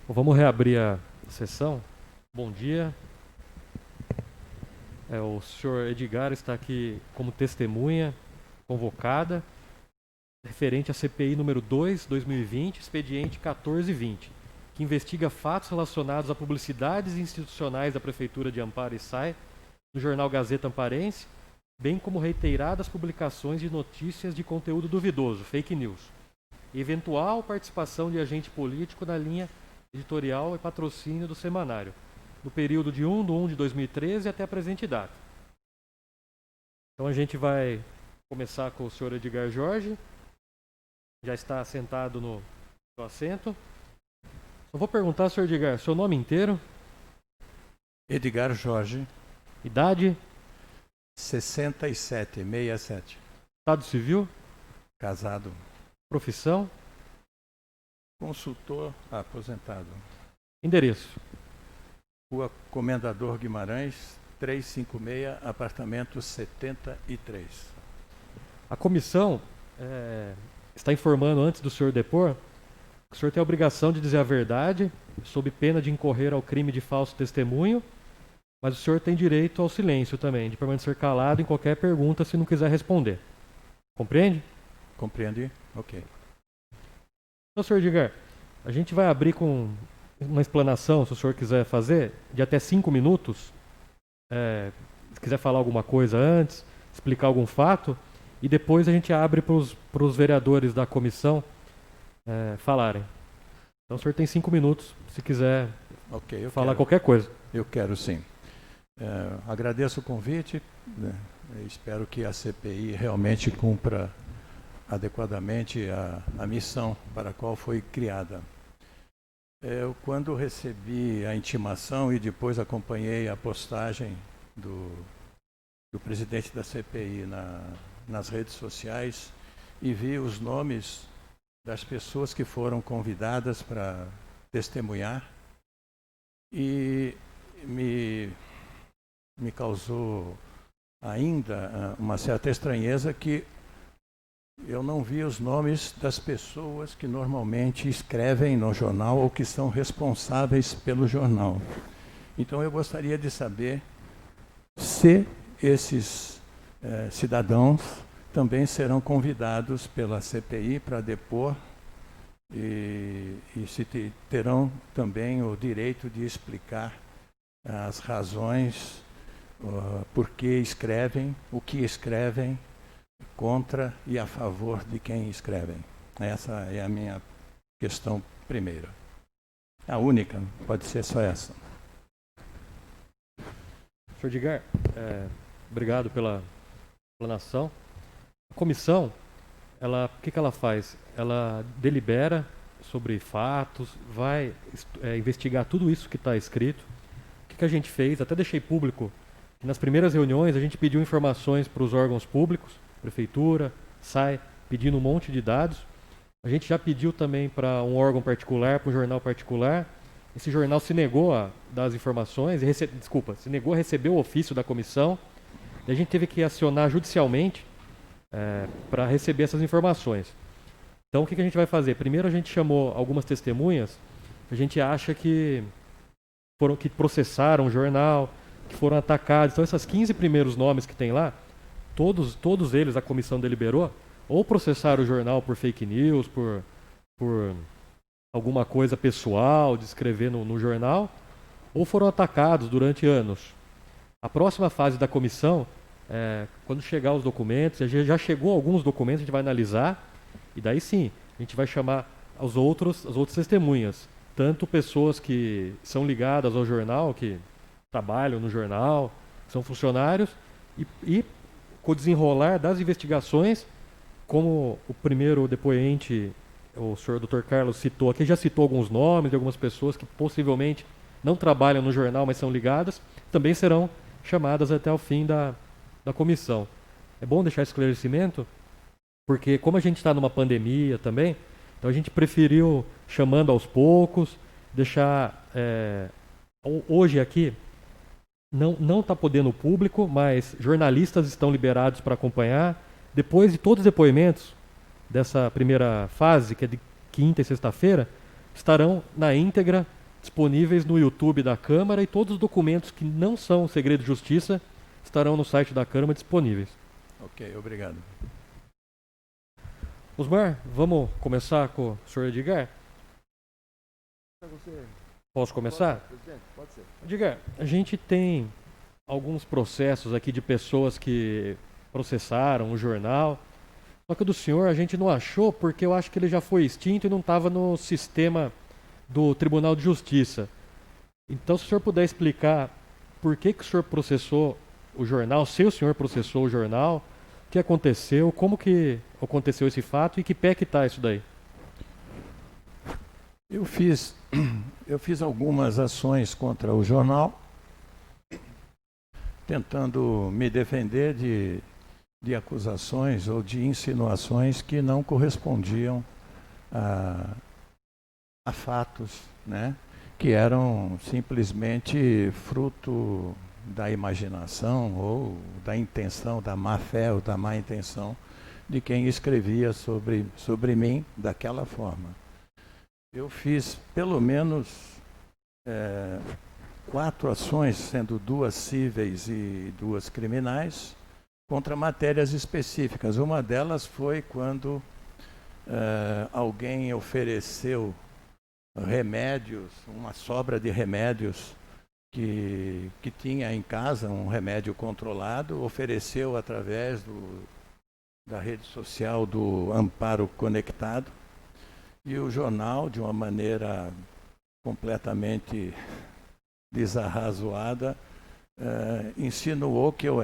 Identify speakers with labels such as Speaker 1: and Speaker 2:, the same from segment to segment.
Speaker 1: Bom, vamos reabrir a sessão. Bom dia. O senhor Edgar está aqui como testemunha convocada, referente à CPI número 2, 2020, expediente 1420, que investiga fatos relacionados a publicidades institucionais da Prefeitura de Amparo e Sai, no jornal Gazeta Amparense, bem como reiteradas publicações de notícias de conteúdo duvidoso, fake news, e eventual participação de agente político na linha editorial e patrocínio do semanário, no período de 1 de 2013 até a presente data. Então a gente vai começar com o senhor Edgar Jorge, já está sentado no seu assento. Eu vou perguntar, senhor Edgar, seu nome inteiro?
Speaker 2: Edgar Jorge.
Speaker 1: Idade?
Speaker 2: 67.
Speaker 1: Estado civil?
Speaker 2: Casado.
Speaker 1: Profissão?
Speaker 2: Consultor aposentado.
Speaker 1: Endereço?
Speaker 2: Rua Comendador Guimarães, 356, apartamento 73.
Speaker 1: A comissão está informando, antes do senhor depor, que o senhor tem a obrigação de dizer a verdade, sob pena de incorrer ao crime de falso testemunho, mas o senhor tem direito ao silêncio também, de permanecer calado em qualquer pergunta se não quiser responder. Compreende?
Speaker 2: Compreendi? Ok.
Speaker 1: Então, senhor Edgar, a gente vai abrir com uma explanação, se o senhor quiser fazer, de até 5 minutos. Se quiser falar alguma coisa antes, explicar algum fato, e depois a gente abre para os vereadores da comissão falarem. Então o senhor tem 5 minutos, se quiser falar qualquer coisa.
Speaker 2: Eu quero sim. Agradeço o convite, né? Espero que a CPI realmente cumpra adequadamente a missão para a qual foi criada. Eu, quando recebi a intimação e depois acompanhei a postagem do presidente da CPI nas redes sociais e vi os nomes das pessoas que foram convidadas para testemunhar, e me causou ainda uma certa estranheza que eu não vi os nomes das pessoas que normalmente escrevem no jornal ou que são responsáveis pelo jornal. Então eu gostaria de saber se esses cidadãos também serão convidados pela CPI para depor e se terão também o direito de explicar as razões por que escrevem, o que escrevem, contra e a favor de quem escrevem. Essa é a minha questão primeira. A única, pode ser só essa.
Speaker 1: Sr. Edgar, obrigado pela explanação. A comissão, o que ela faz? Ela delibera sobre fatos, vai investigar tudo isso que está escrito. O que a gente fez? Até deixei público que nas primeiras reuniões a gente pediu informações para os órgãos públicos, Prefeitura, SAI, pedindo um monte de dados. A gente já pediu também para um órgão particular, para um jornal particular. Esse jornal se negou a dar as informações, se negou a receber o ofício da comissão. E a gente teve que acionar judicialmente para receber essas informações. Então o que a gente vai fazer? Primeiro a gente chamou algumas testemunhas que a gente acha que processaram o jornal, que foram atacados. Então esses 15 primeiros nomes que tem lá, todos eles a comissão deliberou, ou processaram o jornal por fake news, por alguma coisa pessoal de escrever no jornal, ou foram atacados durante anos. A próxima fase da comissão, quando chegar os documentos, já chegou alguns documentos, a gente vai analisar, e daí sim, a gente vai chamar as outras testemunhas, tanto pessoas que são ligadas ao jornal, que trabalham no jornal, são funcionários, e com o desenrolar das investigações, como o primeiro depoente, o senhor Dr. Carlos citou aqui, já citou alguns nomes de algumas pessoas que possivelmente não trabalham no jornal, mas são ligadas, também serão chamadas até o fim da comissão. É bom deixar esse esclarecimento, porque como a gente está numa pandemia também, então a gente preferiu chamando aos poucos, deixar hoje aqui, não está podendo o público, mas jornalistas estão liberados para acompanhar. Depois de todos os depoimentos dessa primeira fase, que é de quinta e sexta-feira, estarão na íntegra disponíveis no YouTube da Câmara, e todos os documentos que não são segredo de justiça estarão no site da Câmara disponíveis.
Speaker 2: Ok, obrigado.
Speaker 1: Osmar, vamos começar com o senhor Edgar? Posso começar?
Speaker 3: Pode ser.
Speaker 1: Edgar, a gente tem alguns processos aqui de pessoas que processaram o jornal, só que o do senhor a gente não achou porque eu acho que ele já foi extinto e não estava no sistema do Tribunal de Justiça. Então, se o senhor puder explicar por que o senhor processou o jornal, se o senhor processou o jornal, o que aconteceu, como que aconteceu esse fato e que pé que está isso daí?
Speaker 2: Eu fiz algumas ações contra o jornal, tentando me defender de acusações ou de insinuações que não correspondiam a fatos, né? Que eram simplesmente fruto da imaginação ou da intenção, da má fé ou da má intenção de quem escrevia sobre mim daquela forma. Eu fiz pelo menos 4 ações, sendo 2 cíveis e 2 criminais, contra matérias específicas. Uma delas foi quando alguém ofereceu remédios, uma sobra de remédios que tinha em casa, um remédio controlado, ofereceu através da rede social do Amparo Conectado, e o jornal, de uma maneira completamente desarrazoada, insinuou que eu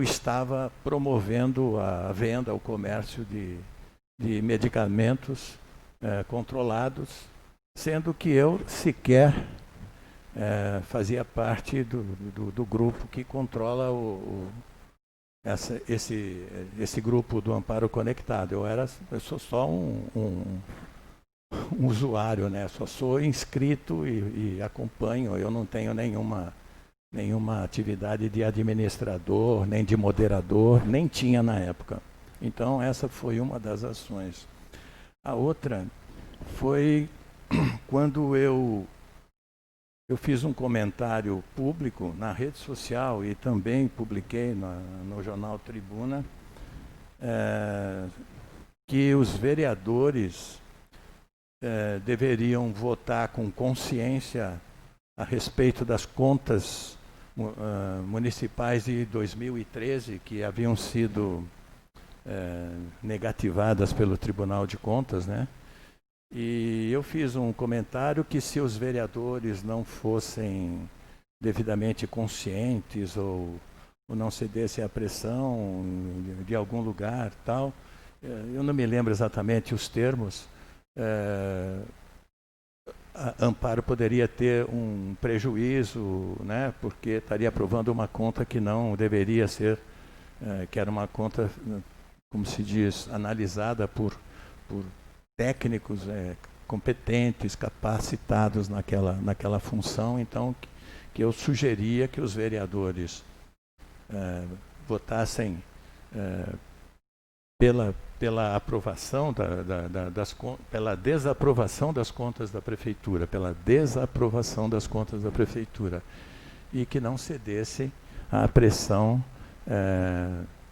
Speaker 2: estava promovendo a venda, o comércio de medicamentos controlados, sendo que eu sequer fazia parte do grupo que controla esse grupo do Amparo Conectado. Eu sou só um usuário, né? Só sou inscrito e acompanho. Eu não tenho nenhuma atividade de administrador, nem de moderador, nem tinha na época. Então essa foi uma das ações. A outra foi quando eu fiz um comentário público na rede social e também publiquei no jornal Tribuna, que os vereadores deveriam votar com consciência a respeito das contas municipais de 2013, que haviam sido negativadas pelo Tribunal de Contas, né? E eu fiz um comentário que se os vereadores não fossem devidamente conscientes ou não cedessem à pressão de algum lugar, tal, eu não me lembro exatamente os termos, a Amparo poderia ter um prejuízo, né, porque estaria aprovando uma conta que não deveria ser, que era uma conta, como se diz, analisada por técnicos competentes, capacitados naquela função. Então, que eu sugeria que os vereadores votassem pela aprovação pela desaprovação das contas da prefeitura, e que não cedesse à pressão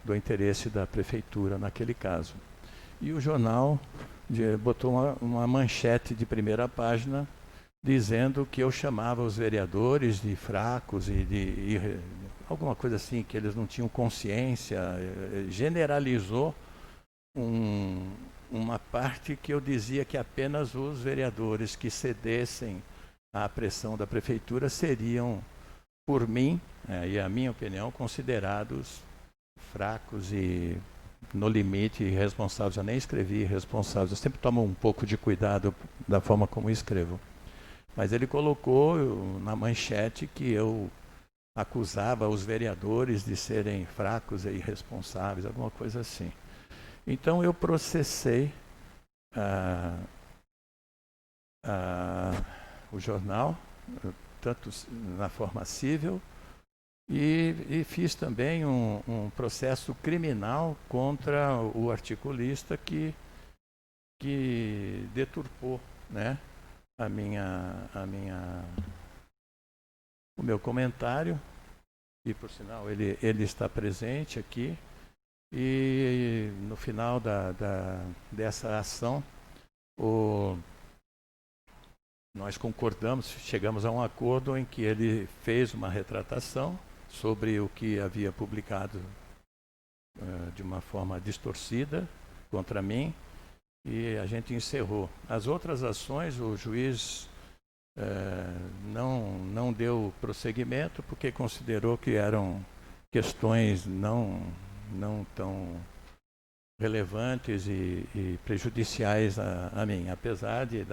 Speaker 2: do interesse da prefeitura naquele caso. E o jornal botou uma manchete de primeira página dizendo que eu chamava os vereadores de fracos e alguma coisa assim, que eles não tinham consciência, generalizou uma parte que eu dizia que apenas os vereadores que cedessem à pressão da prefeitura seriam, por mim, e a minha opinião, considerados fracos e, no limite, irresponsáveis. Eu nem escrevi irresponsáveis, eu sempre tomo um pouco de cuidado da forma como escrevo. Mas ele colocou na manchete que eu acusava os vereadores de serem fracos e irresponsáveis, alguma coisa assim. Então eu processei o jornal, tanto na forma civil, e fiz também um processo criminal contra o articulista que que deturpou, né, o meu comentário, e por sinal ele está presente aqui, e no final dessa ação nós concordamos, chegamos a um acordo em que ele fez uma retratação sobre o que havia publicado de uma forma distorcida contra mim, e a gente encerrou. As outras ações, o juiz não deu prosseguimento porque considerou que eram questões não tão relevantes e prejudiciais a mim, apesar de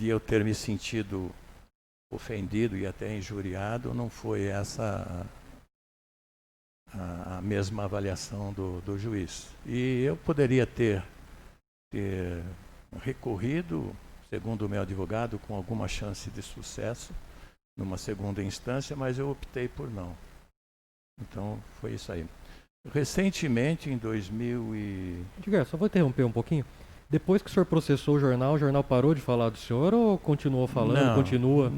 Speaker 2: eu ter me sentido ofendido e até injuriado. Não foi essa a mesma avaliação do juiz. E eu poderia ter recorrido, segundo o meu advogado, com alguma chance de sucesso numa segunda instância, mas eu optei por não. Então foi isso aí. Recentemente, em 2000 e...
Speaker 1: Edgar, só vou interromper um pouquinho. Depois que o senhor processou o jornal parou de falar do senhor ou continuou falando,
Speaker 2: não,
Speaker 1: continua?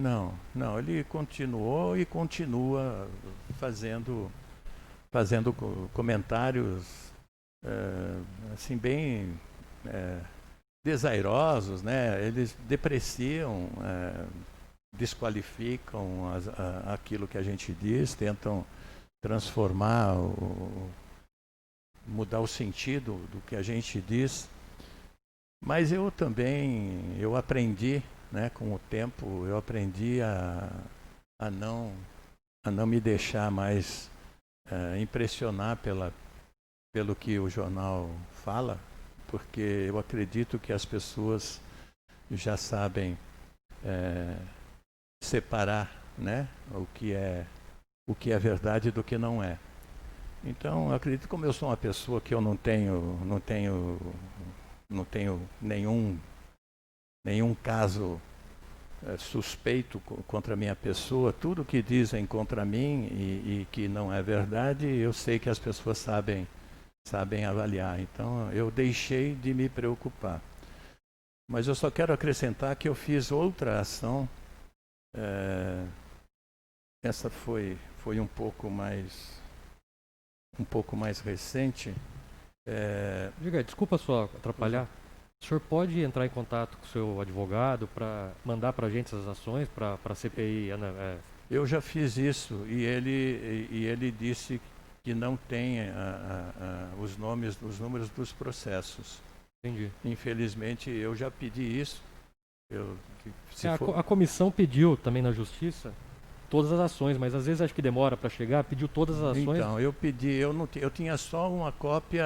Speaker 2: Não, ele continuou e continua fazendo comentários assim bem desairosos, né? Eles depreciam, desqualificam aquilo que a gente diz, tentam transformar, mudar o sentido do que a gente diz. Mas eu aprendi, né, com o tempo, eu aprendi a não me deixar mais impressionar pelo que o jornal fala, porque eu acredito que as pessoas já sabem separar, né, o que é verdade do que não é. Então, eu acredito, como eu sou uma pessoa que eu não tenho nenhum caso suspeito contra a minha pessoa, tudo que dizem contra mim e que não é verdade, eu sei que as pessoas sabem avaliar. Então, eu deixei de me preocupar. Mas eu só quero acrescentar que eu fiz outra ação. Essa foi um pouco mais recente.
Speaker 1: Diga, desculpa só atrapalhar. O senhor pode entrar em contato com o seu advogado para mandar para a gente essas ações, para a CPI?
Speaker 2: Eu já fiz isso e ele disse que não tem os números dos processos.
Speaker 1: Entendi.
Speaker 2: Infelizmente, eu já pedi isso.
Speaker 1: A comissão pediu também na Justiça todas as ações, mas às vezes acho que demora para chegar, pediu todas as ações.
Speaker 2: Então, eu pedi, eu tinha só uma cópia,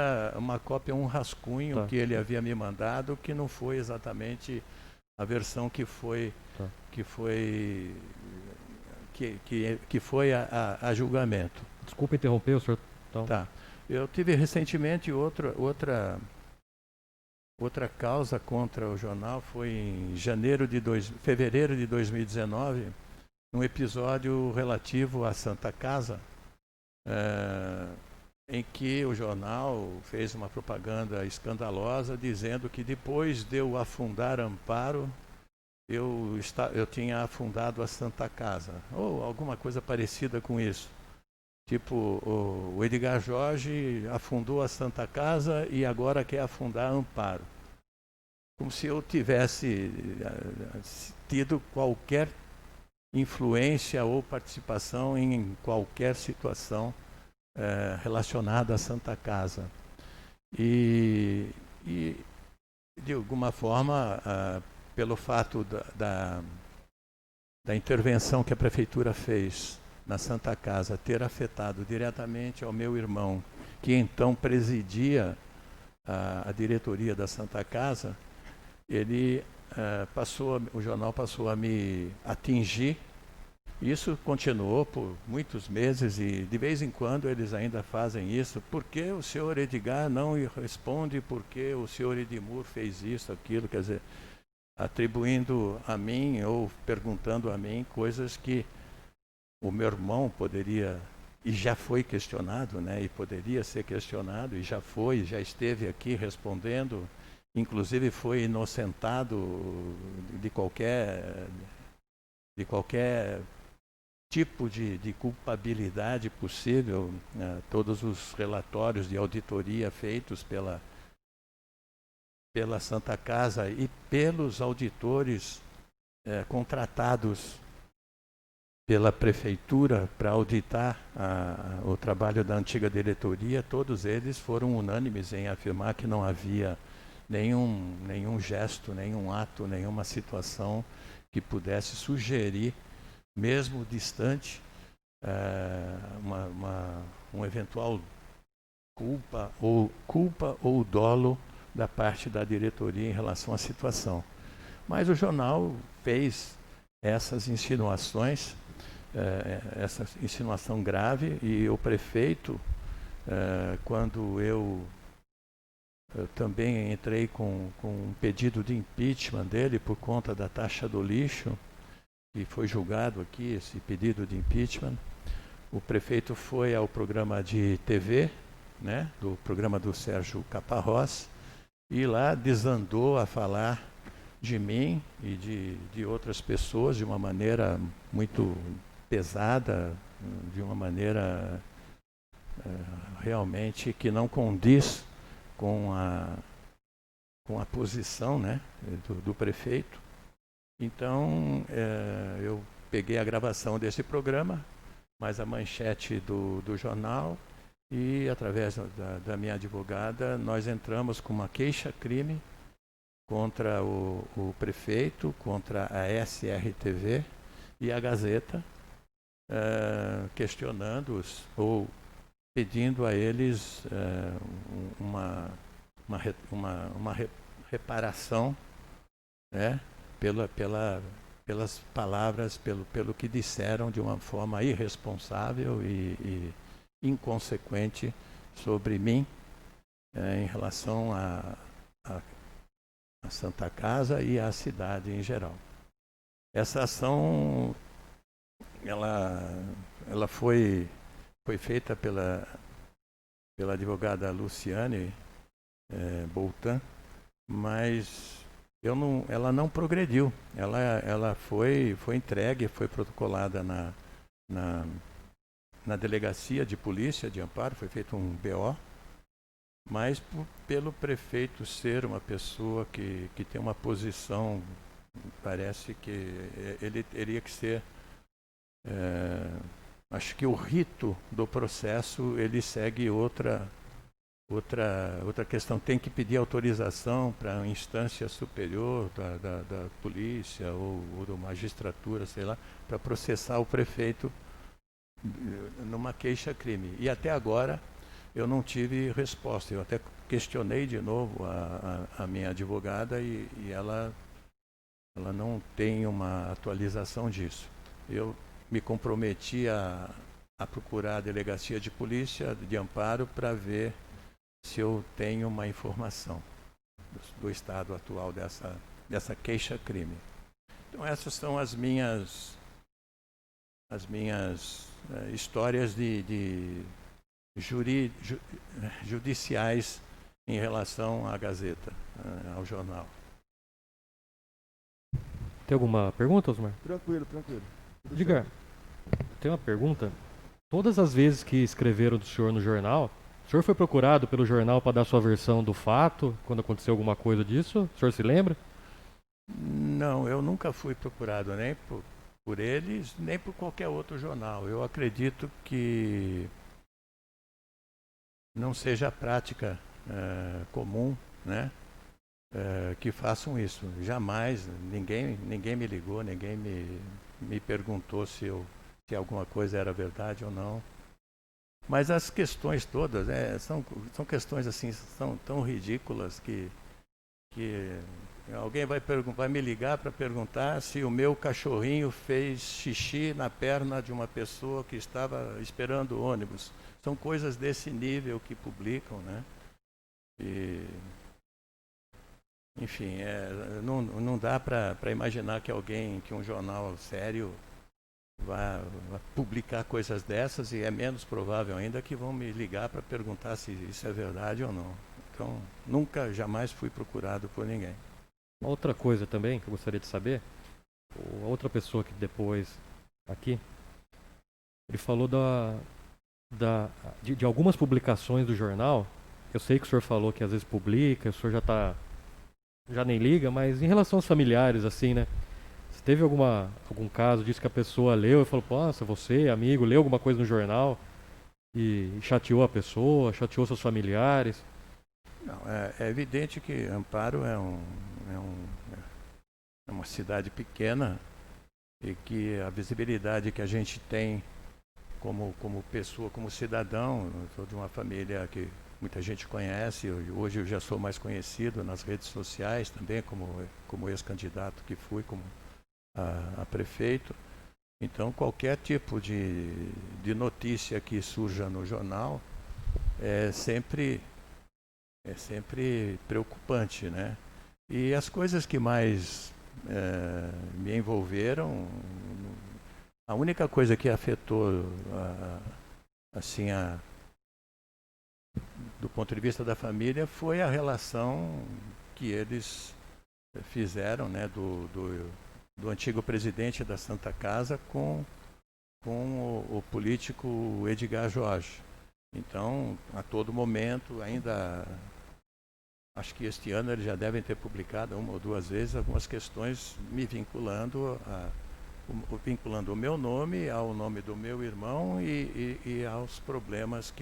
Speaker 2: um rascunho que ele havia me mandado, que não foi exatamente a versão que foi a julgamento.
Speaker 1: Desculpa interromper o senhor. Então.
Speaker 2: Tá. Eu tive recentemente outra causa contra o jornal, foi em fevereiro de 2019, um episódio relativo à Santa Casa, em que o jornal fez uma propaganda escandalosa dizendo que depois de eu afundar Amparo, eu tinha afundado a Santa Casa, ou alguma coisa parecida com isso. Tipo, o Edgar Jorge afundou a Santa Casa e agora quer afundar Amparo. Como se eu tivesse tido qualquer influência ou participação em qualquer situação relacionada à Santa Casa. E de alguma forma, pelo fato da intervenção que a Prefeitura fez na Santa Casa ter afetado diretamente ao meu irmão, que então presidia a diretoria da Santa Casa, o jornal passou a me atingir. Isso continuou por muitos meses e de vez em quando eles ainda fazem isso. Por que o senhor Edgar não responde? Por que o senhor Edmur fez isso, aquilo? Quer dizer, atribuindo a mim ou perguntando a mim coisas que o meu irmão poderia, e já foi questionado, né? E poderia ser questionado, e já esteve aqui respondendo. inclusive foi inocentado de qualquer tipo de culpabilidade possível. Todos os relatórios de auditoria feitos pela Santa Casa e pelos auditores contratados pela prefeitura para auditar o trabalho da antiga diretoria, todos eles foram unânimes em afirmar que não havia nenhum gesto, nenhum ato, nenhuma situação que pudesse sugerir, mesmo distante, um eventual culpa ou dolo da parte da diretoria em relação à situação. Mas o jornal fez essas insinuações, essa insinuação grave, e o prefeito, quando eu também entrei com um pedido de impeachment dele por conta da taxa do lixo, e foi julgado aqui esse pedido de impeachment, o prefeito foi ao programa de TV, né, do programa do Sérgio Caparrós, e lá desandou a falar de mim e de outras pessoas de uma maneira muito pesada, de uma maneira realmente que não condiz com a posição, né, do prefeito. Então, eu peguei a gravação desse programa, mais a manchete do jornal, e através da minha advogada nós entramos com uma queixa-crime contra o prefeito, contra a SRTV e a Gazeta, questionando-os ou pedindo a eles uma reparação, né, pelas palavras, pelo que disseram de uma forma irresponsável e inconsequente sobre mim, em relação à Santa Casa e à cidade em geral. Essa ação, ela foi feita pela advogada Luciane Boltan, mas ela não progrediu. Ela foi entregue, foi protocolada na delegacia de polícia de Amparo, foi feito um BO, mas pelo prefeito ser uma pessoa que tem uma posição, parece que ele teria que ser, acho que o rito do processo, ele segue outra questão, tem que pedir autorização para a instância superior da polícia ou da magistratura, sei lá, para processar o prefeito numa queixa-crime. E até agora eu não tive resposta. Eu até questionei de novo a minha advogada e ela não tem uma atualização disso. Eu me comprometi a procurar a delegacia de polícia de Amparo para ver se eu tenho uma informação do estado atual dessa queixa-crime. Então essas são as minhas histórias judiciais em relação à Gazeta, ao jornal.
Speaker 1: Tem alguma pergunta, Osmar?
Speaker 3: Tranquilo.
Speaker 1: Diga, tem uma pergunta. Todas as vezes que escreveram do senhor no jornal, o senhor foi procurado pelo jornal para dar sua versão do fato, quando aconteceu alguma coisa disso? O senhor se lembra?
Speaker 2: Não, eu nunca fui procurado nem por eles, nem por qualquer outro jornal. Eu acredito que não seja a prática comum, né, que façam isso. Jamais, ninguém me ligou, ninguém me perguntou se alguma coisa era verdade ou não. Mas as questões todas são questões assim, são tão ridículas que alguém vai me ligar para perguntar se o meu cachorrinho fez xixi na perna de uma pessoa que estava esperando o ônibus. São coisas desse nível que publicam, né? E, enfim, não dá para imaginar que um jornal sério vai publicar coisas dessas, e é menos provável ainda que vão me ligar para perguntar se isso é verdade ou não. Então, nunca, jamais fui procurado por ninguém.
Speaker 1: Outra coisa também que eu gostaria de saber, a outra pessoa que depois aqui, ele falou de algumas publicações do jornal. Eu sei que o senhor falou que às vezes publica, o senhor já nem liga, mas em relação aos familiares, assim, né? Você teve algum caso disso que a pessoa leu e falou, nossa, você, amigo, leu alguma coisa no jornal e chateou a pessoa, chateou seus familiares?
Speaker 2: Não, é evidente que Amparo é uma cidade pequena e que a visibilidade que a gente tem como pessoa, como cidadão, eu sou de uma família que muita gente conhece, hoje eu já sou mais conhecido nas redes sociais também, como ex-candidato que fui, como a prefeito. Então, qualquer tipo de notícia que surja no jornal é sempre preocupante, né? E as coisas que mais me envolveram, a única coisa que afetou, assim, do ponto de vista da família, foi a relação que eles fizeram, né, do antigo presidente da Santa Casa com o político Edgar Jorge. Então, a todo momento, ainda acho que este ano eles já devem ter publicado uma ou duas vezes algumas questões me vinculando o meu nome ao nome do meu irmão e aos problemas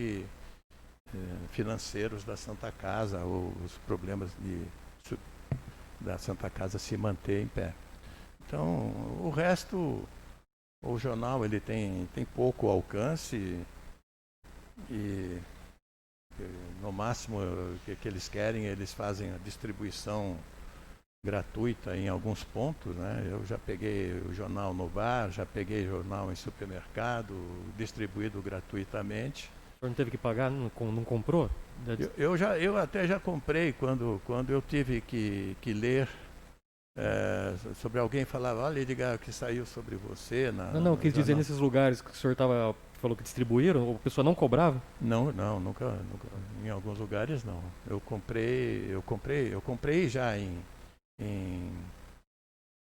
Speaker 2: financeiros da Santa Casa, ou os problemas da Santa Casa se manter em pé. Então, o resto, o jornal ele tem pouco alcance e no máximo que eles querem, eles fazem a distribuição gratuita em alguns pontos, né? Eu já peguei o jornal no bar, já peguei jornal em supermercado, distribuído gratuitamente.
Speaker 1: O senhor não teve que pagar, não comprou?
Speaker 2: Eu até já comprei quando eu tive que ler sobre alguém falava, olha, Edgar, que saiu sobre você.
Speaker 1: Não, quis dizer nesses lugares que o senhor falou que distribuíram, a pessoa não cobrava?
Speaker 2: Não, nunca. Em alguns lugares não. Eu comprei já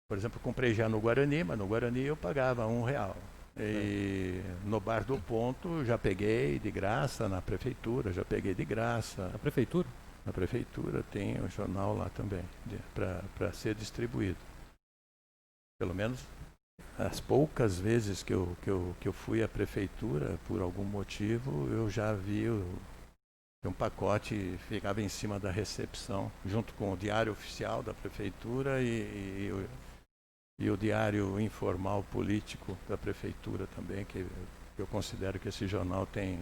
Speaker 2: por exemplo, comprei já no Guarani, mas no Guarani eu pagava R$1. E no Bar do Ponto já peguei de graça, na prefeitura já peguei de graça.
Speaker 1: Na prefeitura?
Speaker 2: Na prefeitura tem um jornal lá também, para ser distribuído. Pelo menos as poucas vezes que eu fui à prefeitura, por algum motivo, eu já vi um pacote ficava em cima da recepção, junto com o diário oficial da prefeitura e o diário informal político da prefeitura também, que eu considero que esse jornal tem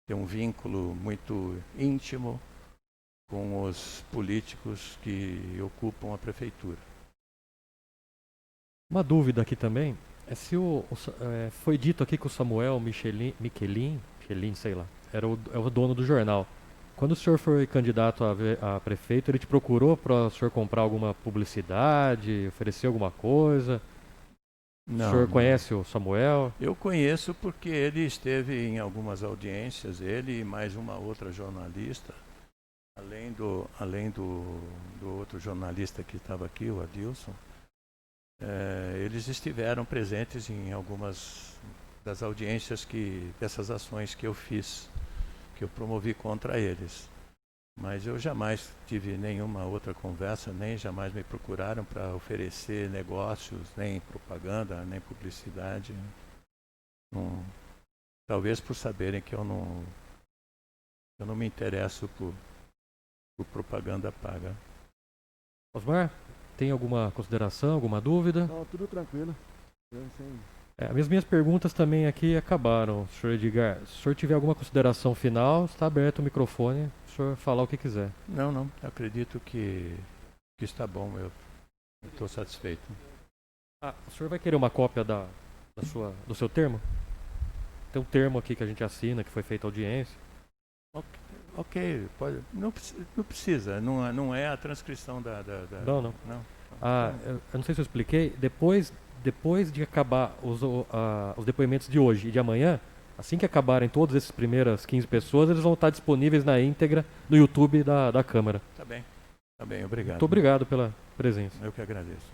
Speaker 2: um vínculo muito íntimo com os políticos que ocupam a prefeitura.
Speaker 1: Uma dúvida aqui também é se foi dito aqui que o Samuel Michelin, sei lá, é o dono do jornal. Quando o senhor foi candidato a prefeito, ele te procurou para o senhor comprar alguma publicidade, oferecer alguma coisa?
Speaker 2: Não,
Speaker 1: o senhor conhece o Samuel?
Speaker 2: Eu conheço porque ele esteve em algumas audiências, ele e mais uma outra jornalista, além do outro jornalista que estava aqui, o Adilson. Eles estiveram presentes em algumas das audiências dessas ações que eu fiz, que eu promovi contra eles. Mas eu jamais tive nenhuma outra conversa, nem jamais me procuraram para oferecer negócios, nem propaganda, nem publicidade. Talvez por saberem que eu não me interesso por propaganda paga.
Speaker 1: Osmar, tem alguma consideração, alguma dúvida?
Speaker 3: Não, tudo tranquilo.
Speaker 1: As minhas perguntas também aqui acabaram, senhor Edgar. Se o senhor tiver alguma consideração final, está aberto o microfone, o senhor falar o que quiser.
Speaker 2: Não, acredito que está bom, eu estou satisfeito.
Speaker 1: O senhor vai querer uma cópia do seu termo? Tem um termo aqui que a gente assina, que foi feita audiência.
Speaker 2: Ok, pode. Não precisa, não é a transcrição da...
Speaker 1: Não. Eu não sei se eu expliquei, depois de acabar os depoimentos de hoje e de amanhã, Assim que acabarem todas essas primeiras 15 pessoas, eles vão estar disponíveis na íntegra no YouTube da Câmara.
Speaker 2: Tá bem, obrigado.
Speaker 1: Muito obrigado pela presença.
Speaker 2: Eu que agradeço.